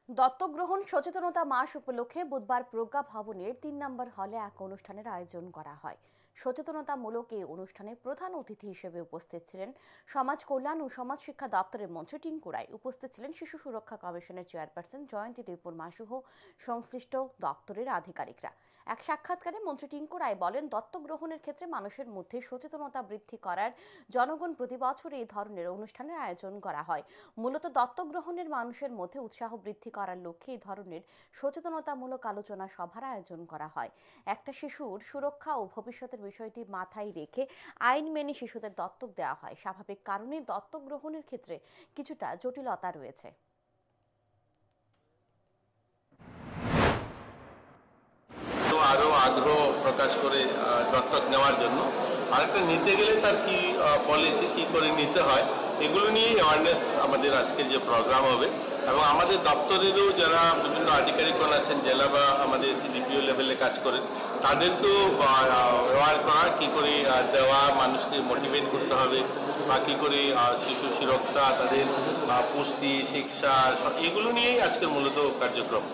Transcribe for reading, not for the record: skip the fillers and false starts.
দত্তক গ্রহণ সচেতনতা মাস উপলক্ষে বুধবার প্রজ্ঞা ভবনের ৩ নম্বর হলে এক অনুষ্ঠানের আয়োজন করা হয়। সচেতনতামূলক এই অনুষ্ঠানে প্রধান অতিথি হিসেবে উপস্থিত ছিলেন সমাজ কল্যাণ ও সমাজ শিক্ষা দপ্তরের মন্ত্রী টিঙ্কু রায়। উপস্থিত ছিলেন শিশু সুরক্ষা কমিশনের চেয়ারপারসন জয়ন্তী দেববর্মা সহ সংশ্লিষ্ট দপ্তরের আধিকারিকরা। এক সাক্ষাৎকারে মন্ত্রী টিঙ্কু রায় বলেন, দত্তক গ্রহণের ক্ষেত্রে মানুষের মধ্যে সচেতনতা বৃদ্ধি করার জনগণ প্রতি বছর এই ধরনের অনুষ্ঠানের আয়োজন করা হয়। মূলত দত্তক গ্রহণের মানুষের মধ্যে উৎসাহ বৃদ্ধি করার লক্ষ্যে এই ধরনের সচেতনতামূলক আলোচনা সভার আয়োজন করা হয়। একটা শিশুর সুরক্ষা ও ভবিষ্যতের বিষয়টি মাথায় রেখে আইন মেনে শিশুদের দত্তক দেওয়া হয়। স্বাভাবিক কারণে দত্তক গ্রহণের ক্ষেত্রে কিছুটা জটিলতা রয়েছে। আরো আগ্রহ প্রকাশ করে দত্তক নেওয়ার জন্য আরেকটা নিতে গেলে তার কি পলিসি কি করে নিতে হয় এগুলো নিয়ে অ্যাওয়ারনেস আমাদের আজকের যে প্রোগ্রাম হবে। এবং আমাদের দপ্তরেরও যারা বিভিন্ন আধিকারিকগণ আছেন জেলা বা আমাদের সিডিপিও লেভেলে কাজ করেন তাদেরকেও অ্যাওয়ার করা কী করে দেওয়া, মানুষকে মোটিভেট করতে হবে বা কী করে শিশু সুরক্ষা, তাদের পুষ্টি, শিক্ষা, এগুলো নিয়েই আজকের মূলত কার্যক্রম।